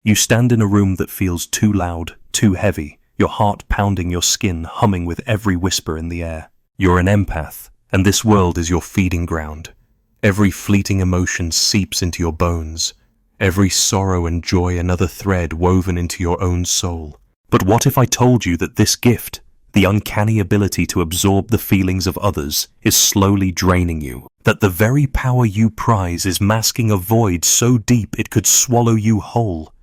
You stand in a room that feels too loud, too heavy, your heart pounding your skin, humming with every whisper in the air. You're an empath, and this world is your feeding ground. Every fleeting emotion seeps into your bones. Every sorrow and joy another thread woven into your own soul. But what if I told you that this gift, the uncanny ability to absorb the feelings of others, is slowly draining you? That the very power you prize is masking a void so deep it could swallow you whole?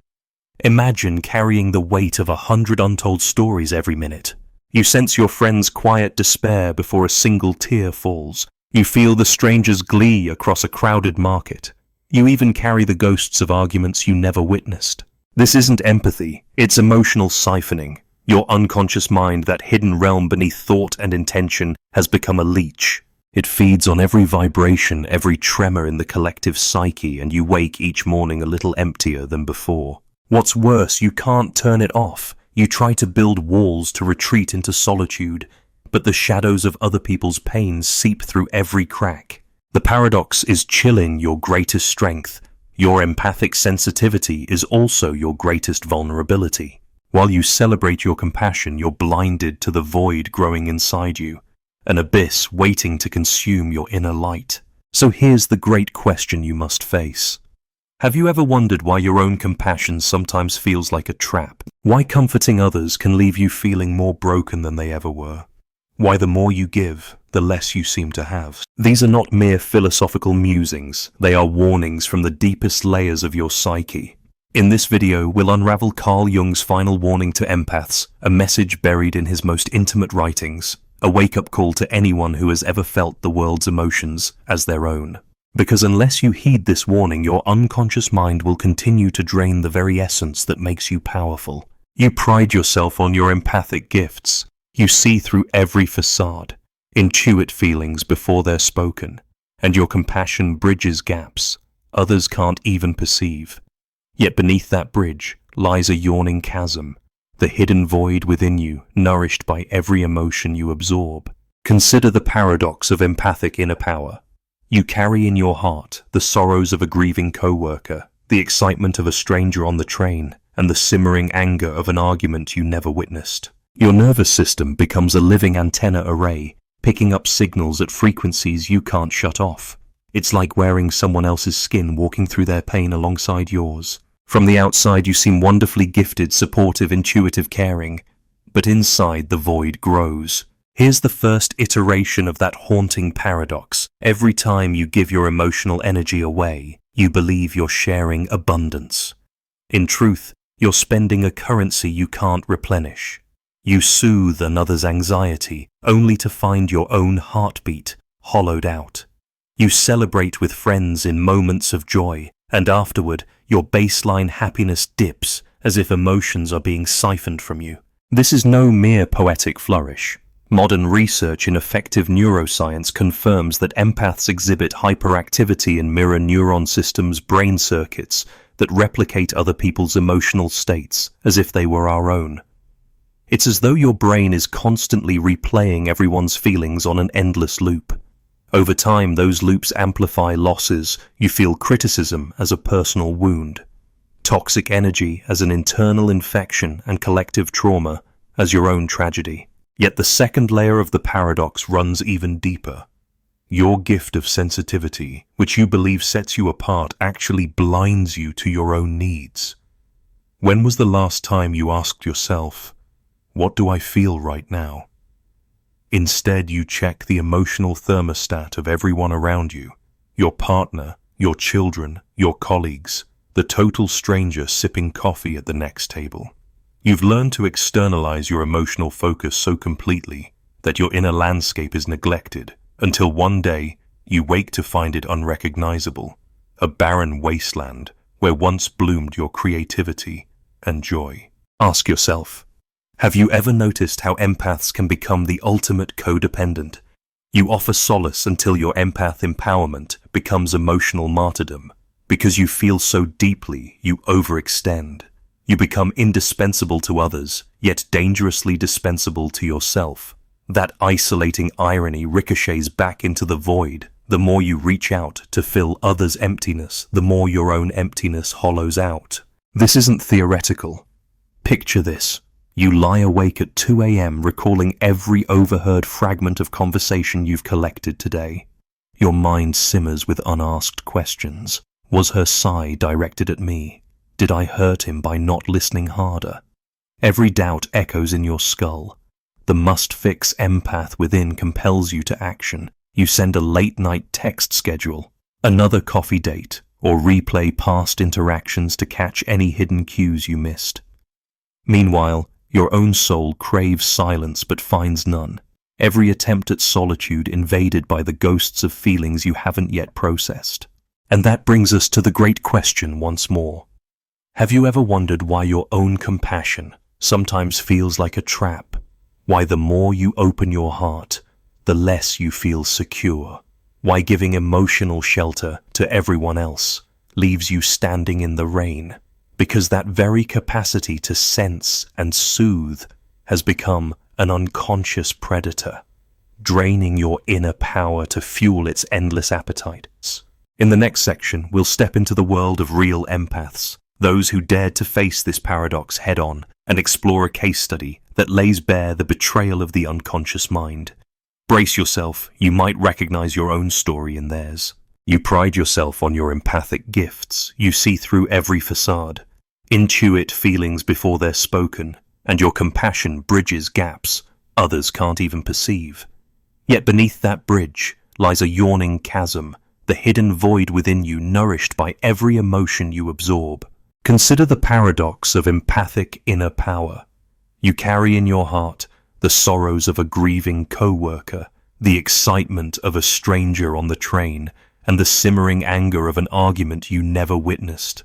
Imagine carrying the weight of 100 untold stories every minute. You sense your friend's quiet despair before a single tear falls. You feel the stranger's glee across a crowded market. You even carry the ghosts of arguments you never witnessed. This isn't empathy, it's emotional siphoning. Your unconscious mind, that hidden realm beneath thought and intention, has become a leech. It feeds on every vibration, every tremor in the collective psyche, and you wake each morning a little emptier than before. What's worse, you can't turn it off. You try to build walls to retreat into solitude, but the shadows of other people's pain seep through every crack. The paradox is chilling your greatest strength. Your empathic sensitivity is also your greatest vulnerability. While you celebrate your compassion, you're blinded to the void growing inside you, an abyss waiting to consume your inner light. So here's the great question you must face. Have you ever wondered why your own compassion sometimes feels like a trap? Why comforting others can leave you feeling more broken than they ever were? Why the more you give, the less you seem to have? These are not mere philosophical musings. They are warnings from the deepest layers of your psyche. In this video, we'll unravel Carl Jung's final warning to empaths, a message buried in his most intimate writings, a wake-up call to anyone who has ever felt the world's emotions as their own. Because unless you heed this warning, your unconscious mind will continue to drain the very essence that makes you powerful. You pride yourself on your empathic gifts. You see through every facade, intuit feelings before they're spoken, and your compassion bridges gaps others can't even perceive. Yet beneath that bridge lies a yawning chasm, the hidden void within you, nourished by every emotion you absorb. Consider the paradox of empathic inner power. You carry in your heart the sorrows of a grieving co-worker, the excitement of a stranger on the train, and the simmering anger of an argument you never witnessed. Your nervous system becomes a living antenna array, picking up signals at frequencies you can't shut off. It's like wearing someone else's skin, walking through their pain alongside yours. From the outside you seem wonderfully gifted, supportive, intuitive, caring, but inside the void grows. Here's the first iteration of that haunting paradox. Every time you give your emotional energy away, you believe you're sharing abundance. In truth, you're spending a currency you can't replenish. You soothe another's anxiety, only to find your own heartbeat hollowed out. You celebrate with friends in moments of joy, and afterward, your baseline happiness dips as if emotions are being siphoned from you. This is no mere poetic flourish. Modern research in effective neuroscience confirms that empaths exhibit hyperactivity in mirror neuron systems, brain circuits that replicate other people's emotional states as if they were our own. It's as though your brain is constantly replaying everyone's feelings on an endless loop. Over time, those loops amplify losses. You feel criticism as a personal wound, toxic energy as an internal infection, and collective trauma as your own tragedy. Yet the second layer of the paradox runs even deeper. Your gift of sensitivity, which you believe sets you apart, actually blinds you to your own needs. When was the last time you asked yourself, "What do I feel right now?" Instead, you check the emotional thermostat of everyone around you, your partner, your children, your colleagues, the total stranger sipping coffee at the next table. You've learned to externalize your emotional focus so completely that your inner landscape is neglected, until one day you wake to find it unrecognizable, a barren wasteland where once bloomed your creativity and joy. Ask yourself, have you ever noticed how empaths can become the ultimate codependent? You offer solace until your empath empowerment becomes emotional martyrdom. Because you feel so deeply, you overextend. You become indispensable to others, yet dangerously dispensable to yourself. That isolating irony ricochets back into the void. The more you reach out to fill others' emptiness, the more your own emptiness hollows out. This isn't theoretical. Picture this. You lie awake at 2 a.m. recalling every overheard fragment of conversation you've collected today. Your mind simmers with unasked questions. Was her sigh directed at me? Did I hurt him by not listening harder? Every doubt echoes in your skull. The must-fix empath within compels you to action. You send a late-night text schedule, another coffee date, or replay past interactions to catch any hidden cues you missed. Meanwhile, your own soul craves silence but finds none. Every attempt at solitude invaded by the ghosts of feelings you haven't yet processed. And that brings us to the great question once more. Have you ever wondered why your own compassion sometimes feels like a trap? Why the more you open your heart, the less you feel secure? Why giving emotional shelter to everyone else leaves you standing in the rain? Because that very capacity to sense and soothe has become an unconscious predator, draining your inner power to fuel its endless appetites. In the next section, we'll step into the world of real empaths, those who dared to face this paradox head-on and explore a case study that lays bare the betrayal of the unconscious mind. Brace yourself, you might recognize your own story in theirs. You pride yourself on your empathic gifts, you see through every facade, intuit feelings before they're spoken, and your compassion bridges gaps others can't even perceive. Yet beneath that bridge lies a yawning chasm, the hidden void within you nourished by every emotion you absorb. Consider the paradox of empathic inner power. You carry in your heart the sorrows of a grieving co-worker, the excitement of a stranger on the train, and the simmering anger of an argument you never witnessed.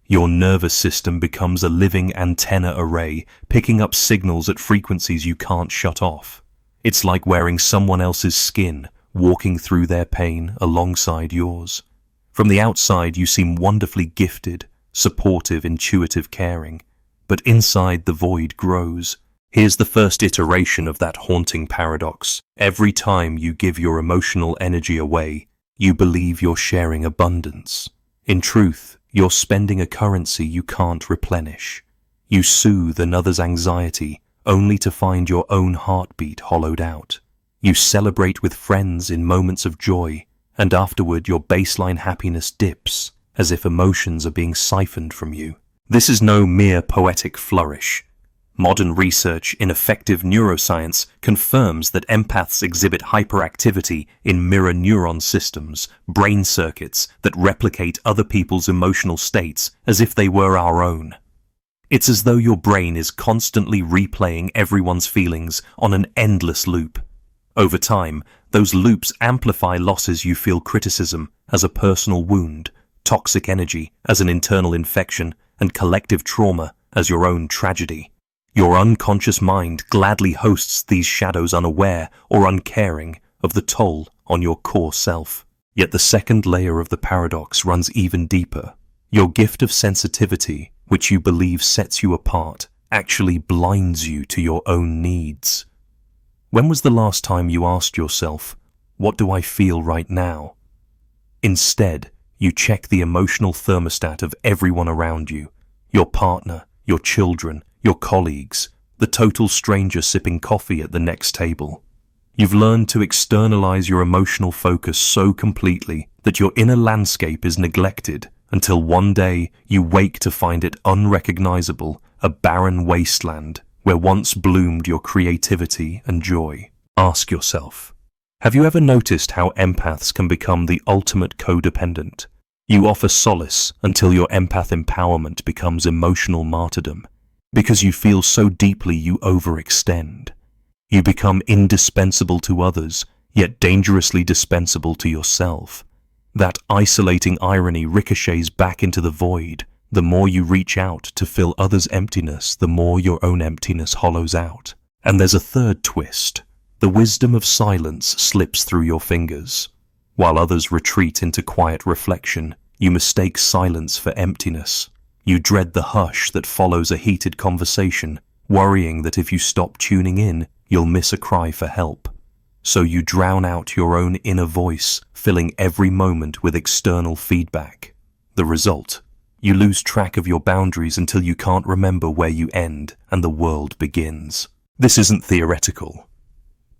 Your nervous system becomes a living antenna array, picking up signals at frequencies you can't shut off. It's like wearing someone else's skin, walking through their pain alongside yours. From the outside, you seem wonderfully gifted, supportive, intuitive, caring. But inside, the void grows. Here's the first iteration of that haunting paradox. Every time you give your emotional energy away, you believe you're sharing abundance. In truth, you're spending a currency you can't replenish. You soothe another's anxiety only to find your own heartbeat hollowed out. You celebrate with friends in moments of joy, and afterward your baseline happiness dips, as if emotions are being siphoned from you. This is no mere poetic flourish. Modern research in effective neuroscience confirms that empaths exhibit hyperactivity in mirror neuron systems, brain circuits that replicate other people's emotional states as if they were our own. It's as though your brain is constantly replaying everyone's feelings on an endless loop. Over time, those loops amplify losses you feel: criticism as a personal wound, toxic energy as an internal infection, and collective trauma as your own tragedy. Your unconscious mind gladly hosts these shadows, unaware or uncaring of the toll on your core self. Yet the second layer of the paradox runs even deeper. Your gift of sensitivity, which you believe sets you apart, actually blinds you to your own needs. When was the last time you asked yourself, "What do I feel right now?" Instead, you check the emotional thermostat of everyone around you, your partner, your children, your colleagues, the total stranger sipping coffee at the next table. You've learned to externalize your emotional focus so completely that your inner landscape is neglected until one day you wake to find it unrecognizable, a barren wasteland where once bloomed your creativity and joy. Ask yourself, have you ever noticed how empaths can become the ultimate codependent? You offer solace until your empath empowerment becomes emotional martyrdom. Because you feel so deeply you overextend. You become indispensable to others, yet dangerously dispensable to yourself. That isolating irony ricochets back into the void. The more you reach out to fill others' emptiness, the more your own emptiness hollows out. And there's a third twist. The wisdom of silence slips through your fingers. While others retreat into quiet reflection, you mistake silence for emptiness. You dread the hush that follows a heated conversation, worrying that if you stop tuning in, you'll miss a cry for help. So you drown out your own inner voice, filling every moment with external feedback. The result? You lose track of your boundaries until you can't remember where you end and the world begins. This isn't theoretical.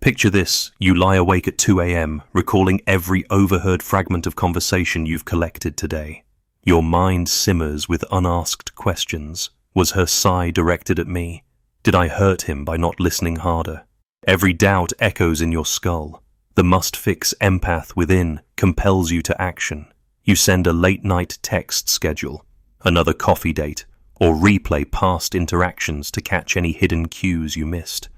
Picture this: you lie awake at 2 a.m., recalling every overheard fragment of conversation you've collected today. Your mind simmers with unasked questions. Was her sigh directed at me? Did I hurt him by not listening harder? Every doubt echoes in your skull. The must-fix empath within compels you to action. You send a late-night text schedule, another coffee date, or replay past interactions to catch any hidden cues you missed.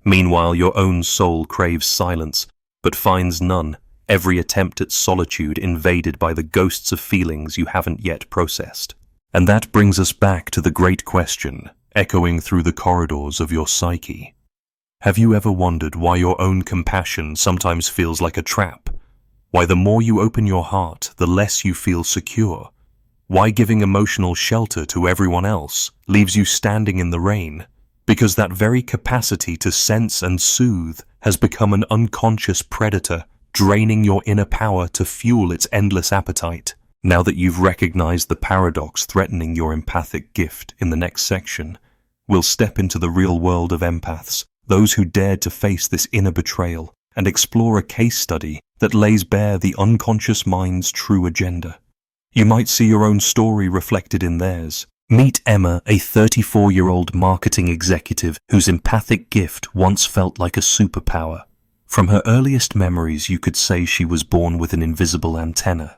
Meanwhile, your own soul craves silence, but finds none, every attempt at solitude invaded by the ghosts of feelings you haven't yet processed. And that brings us back to the great question, echoing through the corridors of your psyche. Have you ever wondered why your own compassion sometimes feels like a trap? Why the more you open your heart, the less you feel secure? Why giving emotional shelter to everyone else leaves you standing in the rain? Because that very capacity to sense and soothe has become an unconscious predator, draining your inner power to fuel its endless appetite. Now that you've recognized the paradox threatening your empathic gift in the next section, we'll step into the real world of empaths, those who dared to face this inner betrayal, and explore a case study that lays bare the unconscious mind's true agenda. You might see your own story reflected in theirs. Meet Emma, a 34-year-old marketing executive whose empathic gift once felt like a superpower. From her earliest memories, you could say she was born with an invisible antenna.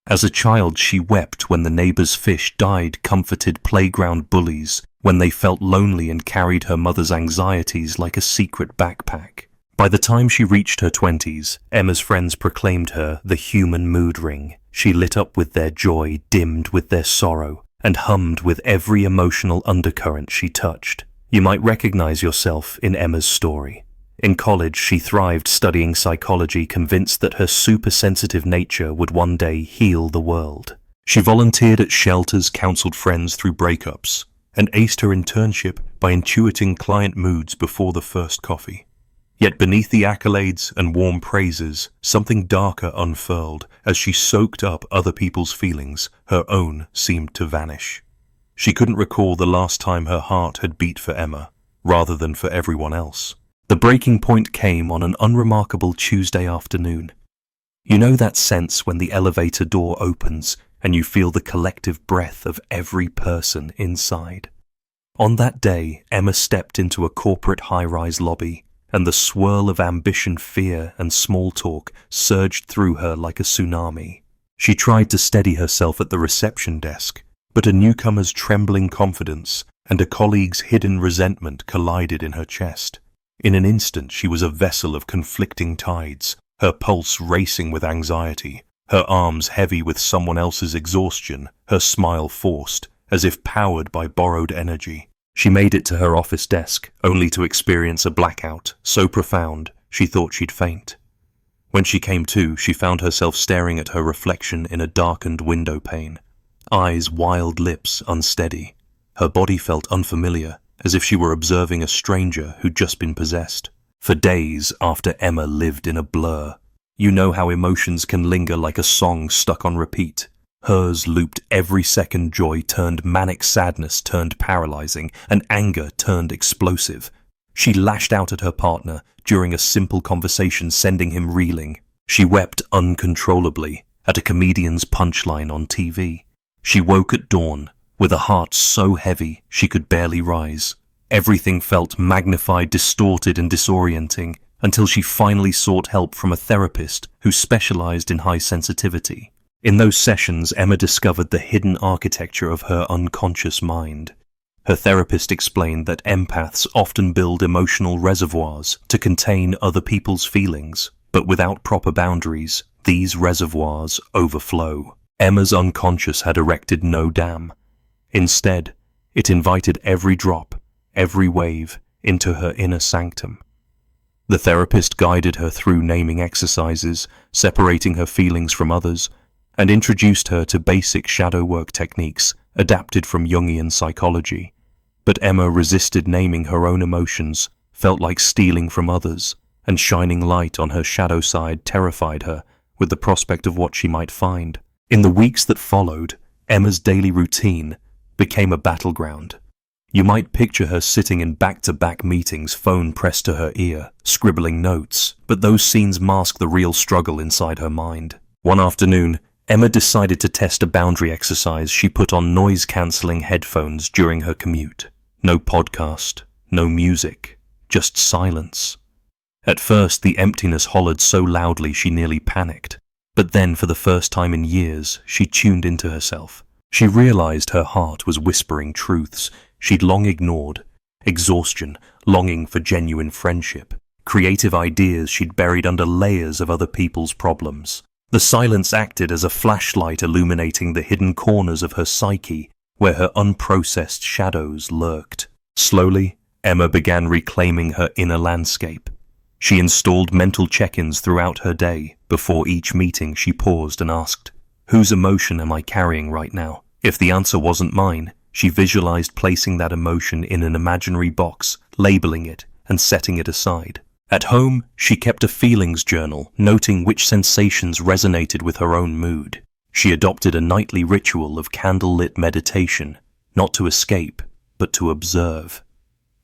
As a child, she wept when the neighbor's fish died, comforted playground bullies when they felt lonely, and carried her mother's anxieties like a secret backpack. By the time she reached her 20s, Emma's friends proclaimed her the human mood ring. She lit up with their joy, dimmed with their sorrow, and hummed with every emotional undercurrent she touched. You might recognize yourself in Emma's story. In college, she thrived studying psychology, convinced that her super-sensitive nature would one day heal the world. She volunteered at shelters, counseled friends through breakups, and aced her internship by intuiting client moods before the first coffee. Yet beneath the accolades and warm praises, something darker unfurled. As she soaked up other people's feelings, her own seemed to vanish. She couldn't recall the last time her heart had beat for Emma, rather than for everyone else. The breaking point came on an unremarkable Tuesday afternoon. You know that sense when the elevator door opens and you feel the collective breath of every person inside. On that day, Emma stepped into a corporate high-rise lobby, and the swirl of ambition, fear, and small talk surged through her like a tsunami. She tried to steady herself at the reception desk, but a newcomer's trembling confidence and a colleague's hidden resentment collided in her chest. In an instant, she was a vessel of conflicting tides, her pulse racing with anxiety, her arms heavy with someone else's exhaustion, her smile forced, as if powered by borrowed energy. She made it to her office desk, only to experience a blackout so profound she thought she'd faint. When she came to, she found herself staring at her reflection in a darkened window pane, eyes wild, lips unsteady. Her body felt unfamiliar, as if she were observing a stranger who'd just been possessed. For days after, Emma lived in a blur. You know how emotions can linger like a song stuck on repeat. Hers looped every second. Joy turned manic, sadness turned paralyzing, and anger turned explosive. She lashed out at her partner during a simple conversation, sending him reeling. She wept uncontrollably at a comedian's punchline on TV. She woke at dawn with a heart so heavy she could barely rise. Everything felt magnified, distorted, and disorienting, until she finally sought help from a therapist who specialized in high sensitivity. In those sessions, Emma discovered the hidden architecture of her unconscious mind. Her therapist explained that empaths often build emotional reservoirs to contain other people's feelings, but without proper boundaries, these reservoirs overflow. Emma's unconscious had erected no dam. Instead, it invited every drop, every wave, into her inner sanctum. The therapist guided her through naming exercises, separating her feelings from others, and introduced her to basic shadow work techniques adapted from Jungian psychology. But Emma resisted naming her own emotions, felt like stealing from others, and shining light on her shadow side terrified her with the prospect of what she might find. In the weeks that followed, Emma's daily routine became a battleground. You might picture her sitting in back-to-back meetings, phone pressed to her ear, scribbling notes, but those scenes mask the real struggle inside her mind. One afternoon, Emma decided to test a boundary exercise. She put on noise-cancelling headphones during her commute. No podcast, no music, just silence. At first, the emptiness hollered so loudly she nearly panicked. But then, for the first time in years, she tuned into herself. She realized her heart was whispering truths she'd long ignored: exhaustion, longing for genuine friendship, creative ideas she'd buried under layers of other people's problems. The silence acted as a flashlight illuminating the hidden corners of her psyche where her unprocessed shadows lurked. Slowly, Emma began reclaiming her inner landscape. She installed mental check-ins throughout her day. Before each meeting, she paused and asked, "Whose emotion am I carrying right now?" If the answer wasn't mine, she visualized placing that emotion in an imaginary box, labeling it, and setting it aside. At home, she kept a feelings journal, noting which sensations resonated with her own mood. She adopted a nightly ritual of candle-lit meditation, not to escape, but to observe.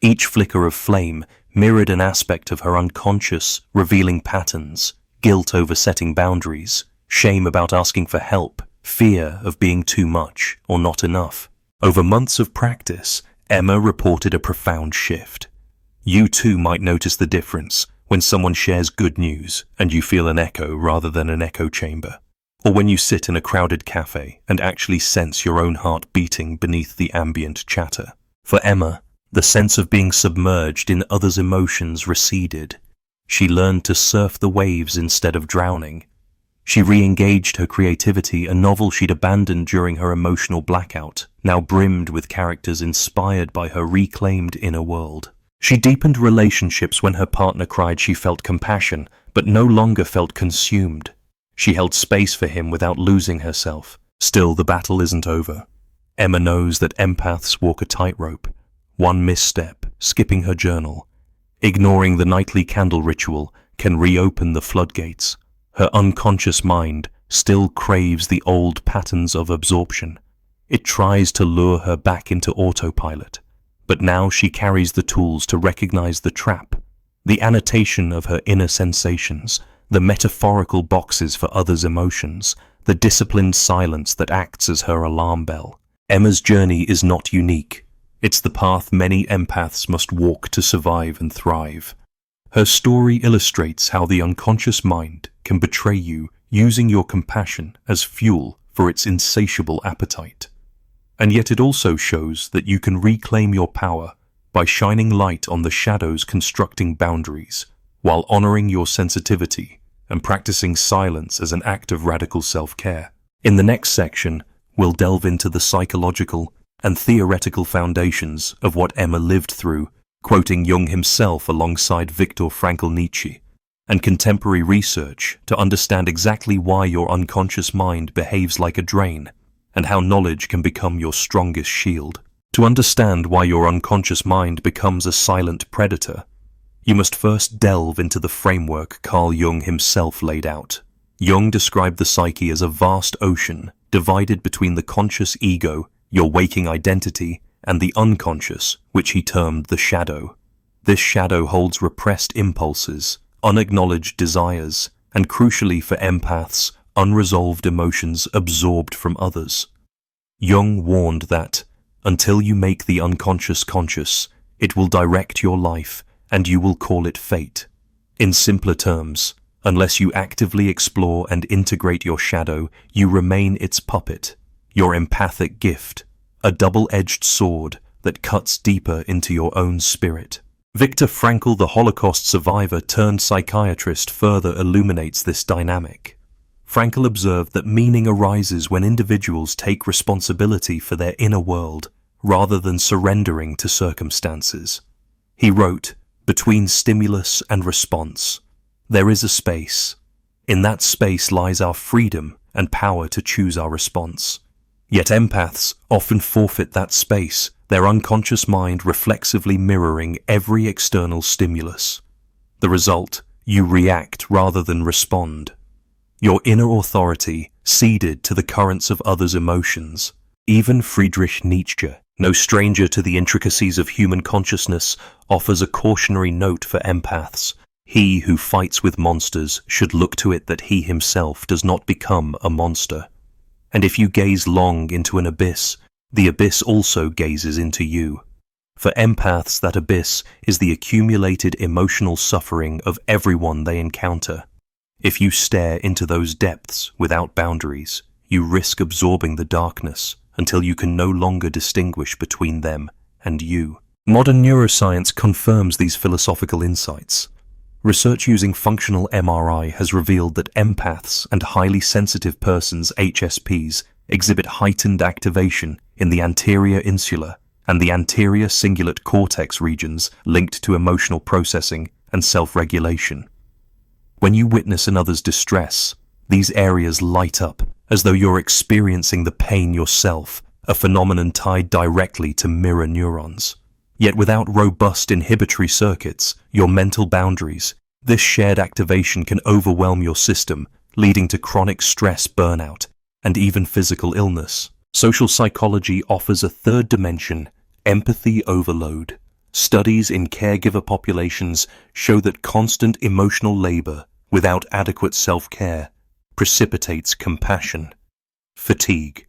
Each flicker of flame mirrored an aspect of her unconscious, revealing patterns: guilt over setting boundaries, shame about asking for help, fear of being too much or not enough. Over months of practice, Emma reported a profound shift. You too might notice the difference when someone shares good news and you feel an echo rather than an echo chamber, or when you sit in a crowded cafe and actually sense your own heart beating beneath the ambient chatter. For Emma, the sense of being submerged in others' emotions receded. She learned to surf the waves instead of drowning. She re-engaged her creativity. A novel she'd abandoned during her emotional blackout now brimmed with characters inspired by her reclaimed inner world. She deepened relationships. When her partner cried, she felt compassion, but no longer felt consumed. She held space for him without losing herself. Still, the battle isn't over. Emma knows that empaths walk a tightrope. One misstep, skipping her journal, ignoring the nightly candle ritual, can reopen the floodgates. Her unconscious mind still craves the old patterns of absorption. It tries to lure her back into autopilot. But now she carries the tools to recognize the trap: the annotation of her inner sensations, the metaphorical boxes for others' emotions, the disciplined silence that acts as her alarm bell. Emma's journey is not unique. It's the path many empaths must walk to survive and thrive. Her story illustrates how the unconscious mind can betray you, using your compassion as fuel for its insatiable appetite. And yet it also shows that you can reclaim your power by shining light on the shadows constructing boundaries, while honoring your sensitivity and practicing silence as an act of radical self-care. In the next section, we'll delve into the psychological and theoretical foundations of what Emma lived through, quoting Jung himself alongside Viktor Frankl Nietzsche, and contemporary research to understand exactly why your unconscious mind behaves like a drain, and how knowledge can become your strongest shield. To understand why your unconscious mind becomes a silent predator, you must first delve into the framework Carl Jung himself laid out. Jung described the psyche as a vast ocean divided between the conscious ego, your waking identity, and the unconscious, which he termed the shadow. This shadow holds repressed impulses, unacknowledged desires, and crucially for empaths, unresolved emotions absorbed from others. Jung warned that, until you make the unconscious conscious, it will direct your life and you will call it fate. In simpler terms, unless you actively explore and integrate your shadow, you remain its puppet, your empathic gift, a double-edged sword that cuts deeper into your own spirit. Viktor Frankl, the Holocaust survivor turned psychiatrist, further illuminates this dynamic. Frankl observed that meaning arises when individuals take responsibility for their inner world rather than surrendering to circumstances. He wrote, "Between stimulus and response, there is a space. In that space lies our freedom and power to choose our response." Yet empaths often forfeit that space, their unconscious mind reflexively mirroring every external stimulus. The result, you react rather than respond. Your inner authority, ceded to the currents of others' emotions, Even Friedrich Nietzsche, no stranger to the intricacies of human consciousness, offers a cautionary note for empaths. He who fights with monsters should look to it that he himself does not become a monster. And if you gaze long into an abyss, the abyss also gazes into you. For empaths, that abyss is the accumulated emotional suffering of everyone they encounter. If you stare into those depths without boundaries, you risk absorbing the darkness until you can no longer distinguish between them and you. Modern neuroscience confirms these philosophical insights. Research using functional MRI has revealed that empaths and highly sensitive persons, HSPs, exhibit heightened activation in the anterior insular and the anterior cingulate cortex regions linked to emotional processing and self-regulation. When you witness another's distress, these areas light up as though you're experiencing the pain yourself, a phenomenon tied directly to mirror neurons. Yet without robust inhibitory circuits, your mental boundaries, this shared activation can overwhelm your system, leading to chronic stress, burnout, and even physical illness. Social psychology offers a third dimension, empathy overload. Studies in caregiver populations show that constant emotional labor without adequate self-care precipitates compassion, fatigue,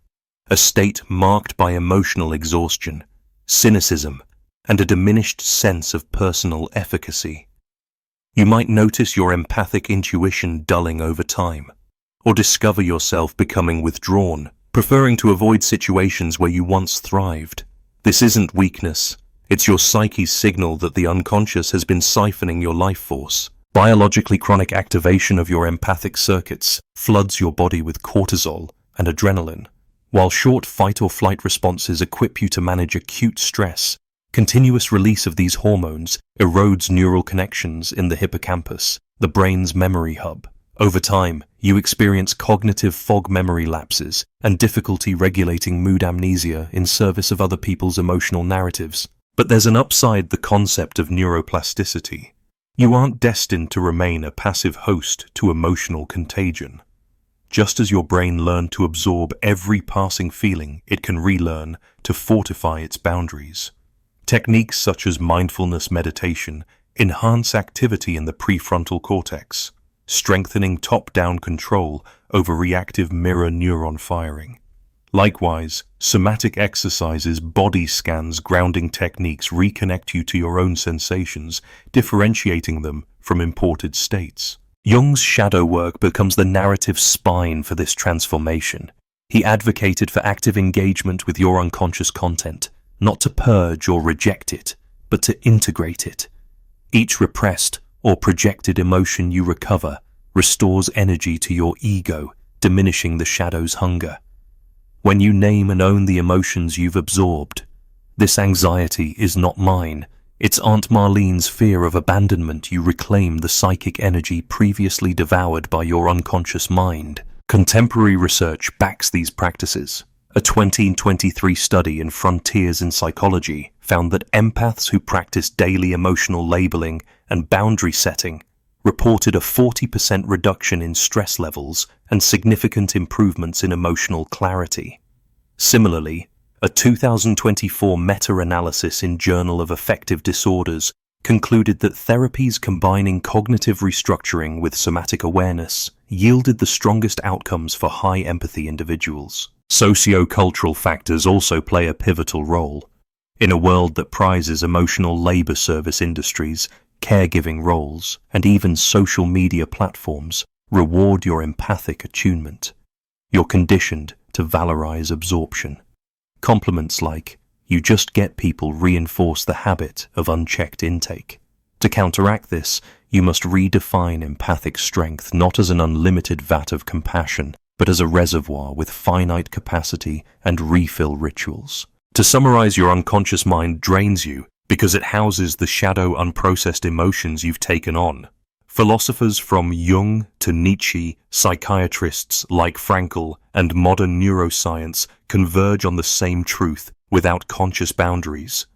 a state marked by emotional exhaustion, cynicism, and a diminished sense of personal efficacy. You might notice your empathic intuition dulling over time, or discover yourself becoming withdrawn, preferring to avoid situations where you once thrived. This isn't weakness, it's your psyche's signal that the unconscious has been siphoning your life force. Biologically, chronic activation of your empathic circuits floods your body with cortisol and adrenaline. While short fight or flight responses equip you to manage acute stress, continuous release of these hormones erodes neural connections in the hippocampus, the brain's memory hub. Over time, you experience cognitive fog, memory lapses, and difficulty regulating mood amnesia in service of other people's emotional narratives. But there's an upside: the concept of neuroplasticity. You aren't destined to remain a passive host to emotional contagion. Just as your brain learned to absorb every passing feeling, it can relearn to fortify its boundaries. Techniques such as mindfulness meditation enhance activity in the prefrontal cortex, strengthening top-down control over reactive mirror neuron firing. Likewise, somatic exercises, body scans, grounding techniques reconnect you to your own sensations, differentiating them from imported states. Jung's shadow work becomes the narrative spine for this transformation. He advocated for active engagement with your unconscious content, not to purge or reject it, but to integrate it. Each repressed or projected emotion you recover restores energy to your ego, diminishing the shadow's hunger. When you name and own the emotions you've absorbed, this anxiety is not mine, it's Aunt Marlene's fear of abandonment, you reclaim the psychic energy previously devoured by your unconscious mind. Contemporary research backs these practices. A 2023 study in Frontiers in Psychology found that empaths who practice daily emotional labeling and boundary setting reported a 40% reduction in stress levels and significant improvements in emotional clarity. Similarly, a 2024 meta-analysis in Journal of Affective Disorders concluded that therapies combining cognitive restructuring with somatic awareness yielded the strongest outcomes for high empathy individuals. Socio-cultural factors also play a pivotal role. In a world that prizes emotional labor service industries, caregiving roles, and even social media platforms reward your empathic attunement. You're conditioned to valorize absorption. Compliments like, "You just get people," reinforce the habit of unchecked intake. To counteract this, you must redefine empathic strength not as an unlimited vat of compassion, but as a reservoir with finite capacity and refill rituals. To summarize, your unconscious mind drains you because it houses the shadow unprocessed emotions you've taken on. Philosophers from Jung to Nietzsche, psychiatrists like Frankl, and modern neuroscience converge on the same truth: without conscious boundaries,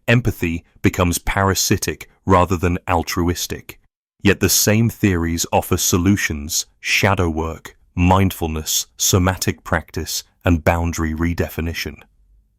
empathy becomes parasitic rather than altruistic. Yet the same theories offer solutions: shadow work, mindfulness, somatic practice, and boundary redefinition.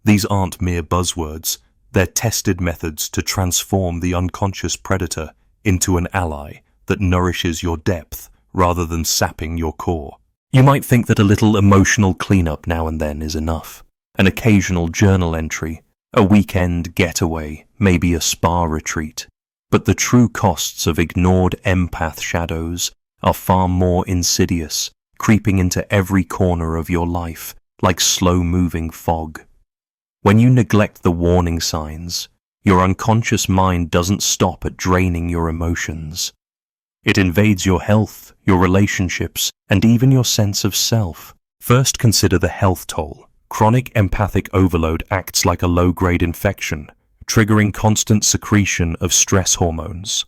These aren't mere buzzwords, they're tested methods to transform the unconscious predator into an ally that nourishes your depth rather than sapping your core. You might think that a little emotional cleanup now and then is enough. An occasional journal entry, a weekend getaway, maybe a spa retreat. But the true costs of ignored empath shadows are far more insidious, creeping into every corner of your life like slow-moving fog. When you neglect the warning signs, your unconscious mind doesn't stop at draining your emotions. It invades your health, your relationships, and even your sense of self. First, consider the health toll. Chronic empathic overload acts like a low-grade infection, triggering constant secretion of stress hormones.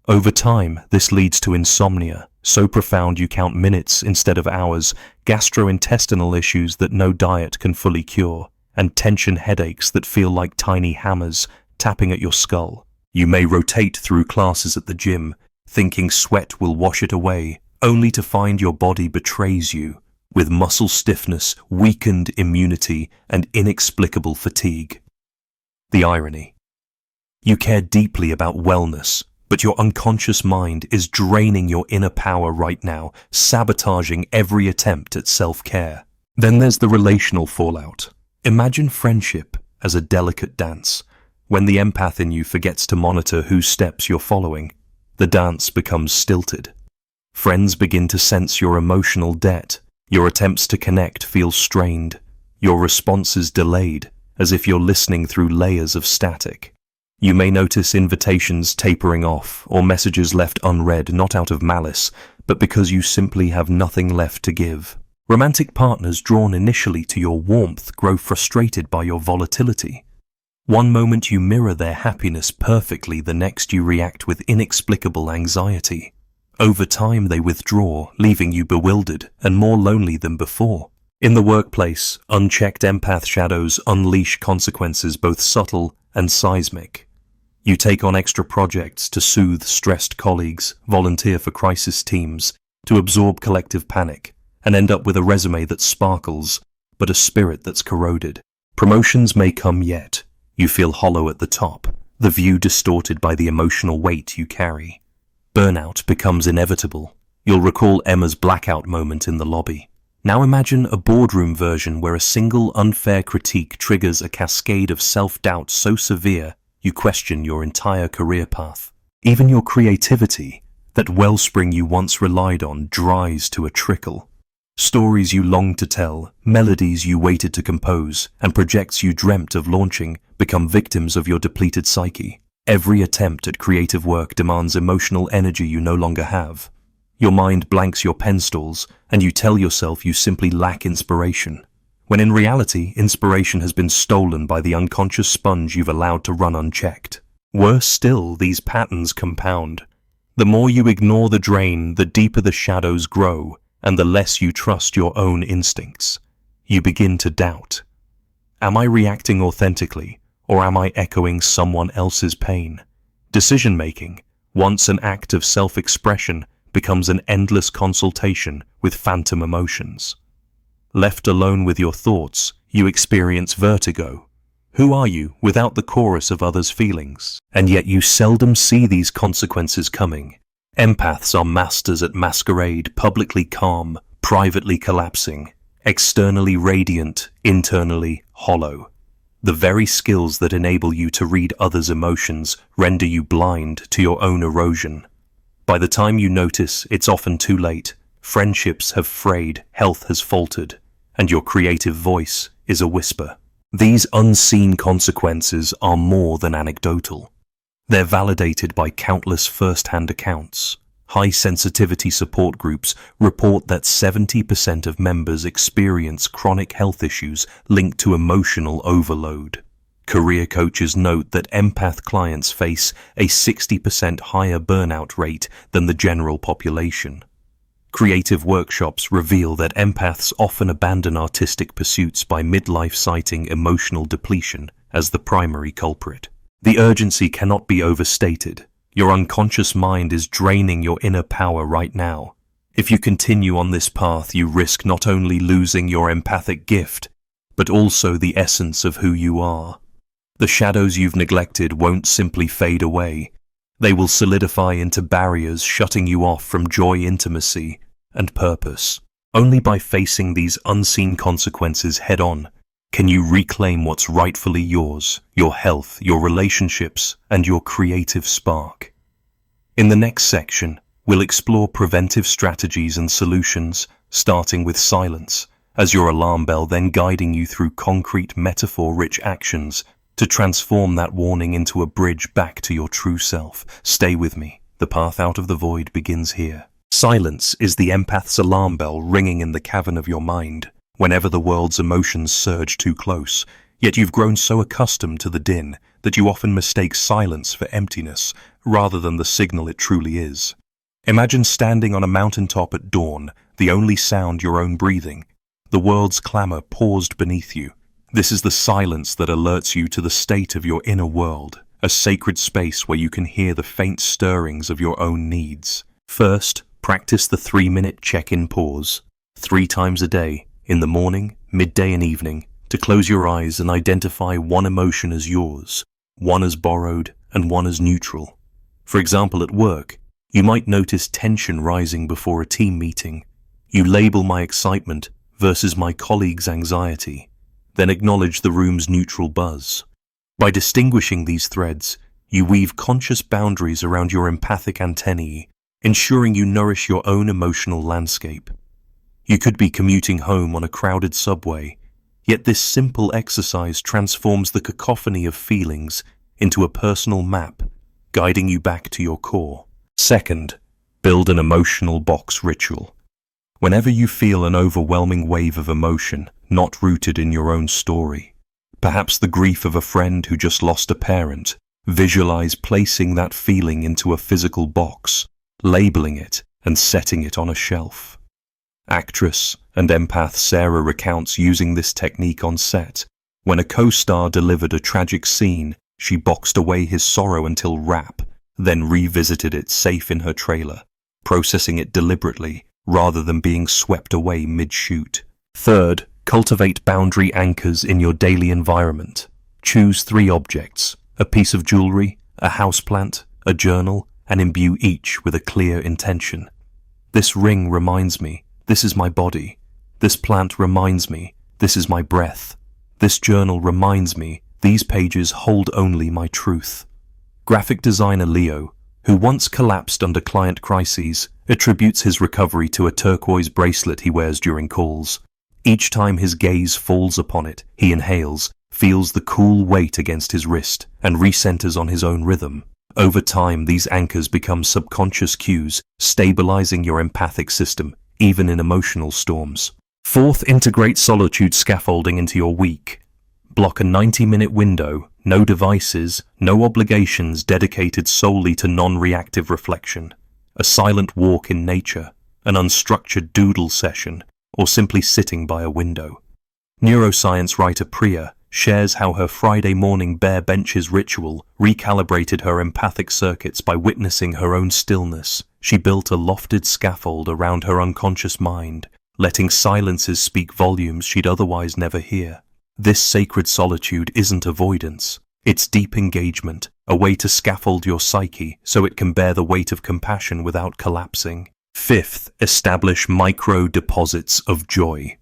Over time, this leads to insomnia, so profound you count minutes instead of hours, gastrointestinal issues that no diet can fully cure, and tension headaches that feel like tiny hammers tapping at your skull. You may rotate through classes at the gym, thinking sweat will wash it away, only to find your body betrays you, with muscle stiffness, weakened immunity, and inexplicable fatigue. The irony. You care deeply about wellness, but your unconscious mind is draining your inner power right now, sabotaging every attempt at self-care. Then there's the relational fallout. Imagine friendship as a delicate dance. When the empath in you forgets to monitor whose steps you're following, the dance becomes stilted. Friends begin to sense your emotional debt. Your attempts to connect feel strained. Your responses delayed, as if you're listening through layers of static. You may notice invitations tapering off or messages left unread, not out of malice, but because you simply have nothing left to give. Romantic partners drawn initially to your warmth grow frustrated by your volatility. One moment you mirror their happiness perfectly, the next you react with inexplicable anxiety. Over time they withdraw, leaving you bewildered and more lonely than before. In the workplace, unchecked empath shadows unleash consequences both subtle and seismic. You take on extra projects to soothe stressed colleagues, volunteer for crisis teams, to absorb collective panic, and end up with a resume that sparkles, but a spirit that's corroded. Promotions may come yet. You feel hollow at the top, the view distorted by the emotional weight you carry. Burnout becomes inevitable. You'll recall Emma's blackout moment in the lobby. Now imagine a boardroom version where a single unfair critique triggers a cascade of self-doubt so severe you question your entire career path. Even your creativity, that wellspring you once relied on, dries to a trickle. Stories you longed to tell, melodies you waited to compose, and projects you dreamt of launching become victims of your depleted psyche. Every attempt at creative work demands emotional energy you no longer have. Your mind blanks your pen stalls, and you tell yourself you simply lack inspiration, when in reality, inspiration has been stolen by the unconscious sponge you've allowed to run unchecked. Worse still, these patterns compound. The more you ignore the drain, the deeper the shadows grow, and the less you trust your own instincts. You begin to doubt. Am I reacting authentically, or am I echoing someone else's pain? Decision-making, once an act of self-expression, becomes an endless consultation with phantom emotions. Left alone with your thoughts, you experience vertigo. Who are you without the chorus of others' feelings? And yet you seldom see these consequences coming. Empaths are masters at masquerade, publicly calm, privately collapsing, externally radiant, internally hollow. The very skills that enable you to read others' emotions render you blind to your own erosion. By the time you notice, it's often too late. Friendships have frayed, health has faltered, and your creative voice is a whisper. These unseen consequences are more than anecdotal. They're validated by countless first-hand accounts. High-sensitivity support groups report that 70% of members experience chronic health issues linked to emotional overload. Career coaches note that empath clients face a 60% higher burnout rate than the general population. Creative workshops reveal that empaths often abandon artistic pursuits by midlife, citing emotional depletion as the primary culprit. The urgency cannot be overstated. Your unconscious mind is draining your inner power right now. If you continue on this path, you risk not only losing your empathic gift, but also the essence of who you are. The shadows you've neglected won't simply fade away. They will solidify into barriers, shutting you off from joy, intimacy, and purpose. Only by facing these unseen consequences head-on can you reclaim what's rightfully yours, your health, your relationships, and your creative spark. In the next section, we'll explore preventive strategies and solutions, starting with silence, as your alarm bell, then guiding you through concrete, metaphor-rich actions to transform that warning into a bridge back to your true self. Stay with me. The path out of the void begins here. Silence is the empath's alarm bell ringing in the cavern of your mind whenever the world's emotions surge too close. Yet you've grown so accustomed to the din that you often mistake silence for emptiness rather than the signal it truly is. Imagine standing on a mountaintop at dawn, the only sound your own breathing. The world's clamor paused beneath you. This is the silence that alerts you to the state of your inner world, a sacred space where you can hear the faint stirrings of your own needs. First, practice the 3-minute check-in pause, 3 times a day, in the morning, midday and evening, to close your eyes and identify one emotion as yours, one as borrowed, and one as neutral. For example, at work, you might notice tension rising before a team meeting. You label my excitement versus my colleague's anxiety, then acknowledge the room's neutral buzz. By distinguishing these threads, you weave conscious boundaries around your empathic antennae, ensuring you nourish your own emotional landscape. You could be commuting home on a crowded subway, yet this simple exercise transforms the cacophony of feelings into a personal map, guiding you back to your core. Second, build an emotional box ritual. Whenever you feel an overwhelming wave of emotion not rooted in your own story, perhaps the grief of a friend who just lost a parent, visualize placing that feeling into a physical box, labeling it and setting it on a shelf. Actress and empath Sarah recounts using this technique on set. When a co-star delivered a tragic scene, she boxed away his sorrow until wrap, then revisited it safe in her trailer, processing it deliberately rather than being swept away mid-shoot. Third, cultivate boundary anchors in your daily environment. Choose 3 objects, a piece of jewelry, a houseplant, a journal, and imbue each with a clear intention. This ring reminds me, this is my body. This plant reminds me, this is my breath. This journal reminds me, these pages hold only my truth. Graphic designer Leo, who once collapsed under client crises, attributes his recovery to a turquoise bracelet he wears during calls. Each time his gaze falls upon it, he inhales, feels the cool weight against his wrist, and recenters on his own rhythm. Over time, these anchors become subconscious cues, stabilizing your empathic system, even in emotional storms. Fourth, integrate solitude scaffolding into your week. Block a 90-minute window, no devices, no obligations, dedicated solely to non-reactive reflection. A silent walk in nature, an unstructured doodle session, or simply sitting by a window. Neuroscience writer Priya shares how her Friday morning bare benches ritual recalibrated her empathic circuits by witnessing her own stillness. She built a lofted scaffold around her unconscious mind, letting silences speak volumes she'd otherwise never hear. This sacred solitude isn't avoidance, it's deep engagement, a way to scaffold your psyche so it can bear the weight of compassion without collapsing. Fifth, establish micro-deposits of joy.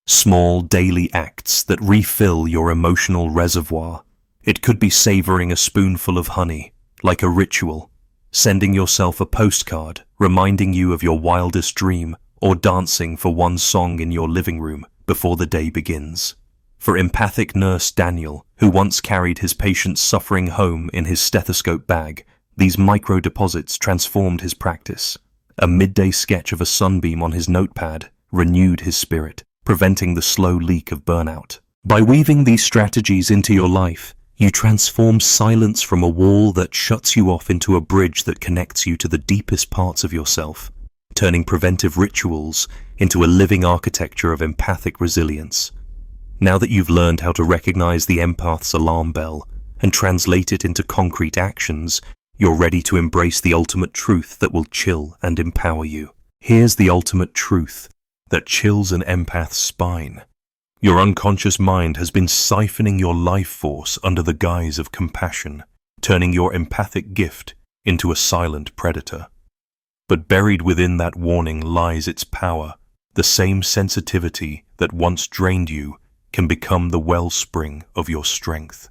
Small daily acts that refill your emotional reservoir. It could be savoring a spoonful of honey, like a ritual, sending yourself a postcard reminding you of your wildest dream, or dancing for one song in your living room before the day begins. For empathic nurse Daniel, who once carried his patient's suffering home in his stethoscope bag, these micro-deposits transformed his practice. A midday sketch of a sunbeam on his notepad renewed his spirit, preventing the slow leak of burnout. By weaving these strategies into your life, you transform silence from a wall that shuts you off into a bridge that connects you to the deepest parts of yourself, turning preventive rituals into a living architecture of empathic resilience. Now that you've learned how to recognize the empath's alarm bell and translate it into concrete actions, you're ready to embrace the ultimate truth that will chill and empower you. Here's the ultimate truth that chills an empath's spine. Your unconscious mind has been siphoning your life force under the guise of compassion, turning your empathic gift into a silent predator. But buried within that warning lies its power. The same sensitivity that once drained you can become the wellspring of your strength.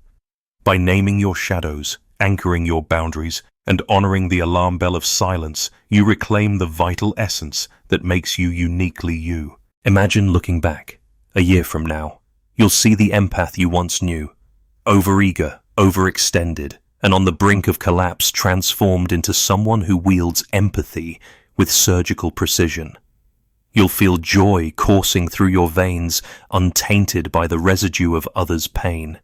By naming your shadows, anchoring your boundaries, and honoring the alarm bell of silence, you reclaim the vital essence that makes you uniquely you. Imagine looking back, a year from now. You'll see the empath you once knew, overeager, overextended, and on the brink of collapse, transformed into someone who wields empathy with surgical precision. You'll feel joy coursing through your veins, untainted by the residue of others' pain.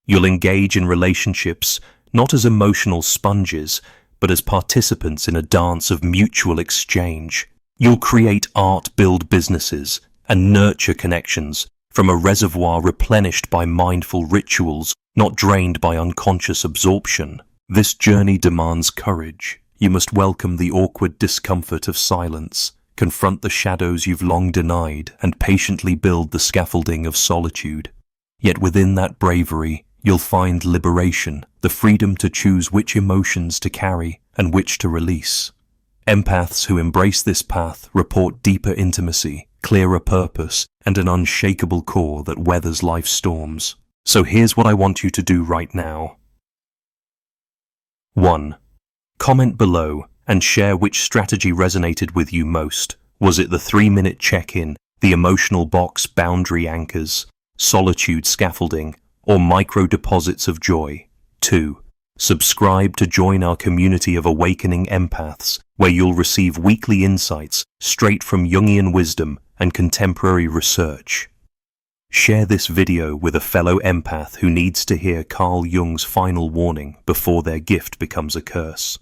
You'll engage in relationships not as emotional sponges, but as participants in a dance of mutual exchange. You'll create art, build businesses, and nurture connections from a reservoir replenished by mindful rituals, not drained by unconscious absorption. This journey demands courage. You must welcome the awkward discomfort of silence, confront the shadows you've long denied, and patiently build the scaffolding of solitude. Yet within that bravery, you'll find liberation, the freedom to choose which emotions to carry and which to release. Empaths who embrace this path report deeper intimacy, clearer purpose, and an unshakable core that weathers life's storms. So here's what I want you to do right now. 1. Comment below and share which strategy resonated with you most. Was it the 3-minute check-in, the emotional box boundary anchors, solitude scaffolding, or micro deposits of joy? 2. Subscribe to join our community of awakening empaths, where you'll receive weekly insights straight from Jungian wisdom and contemporary research. Share this video with a fellow empath who needs to hear Carl Jung's final warning before their gift becomes a curse.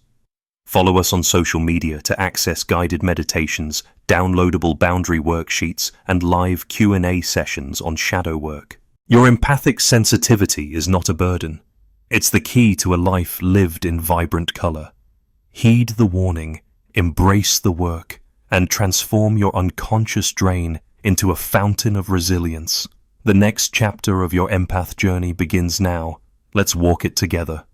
Follow us on social media to access guided meditations, downloadable boundary worksheets, and live Q&A sessions on shadow work. Your empathic sensitivity is not a burden. It's the key to a life lived in vibrant color. Heed the warning, embrace the work, and transform your unconscious drain into a fountain of resilience. The next chapter of your empath journey begins now. Let's walk it together.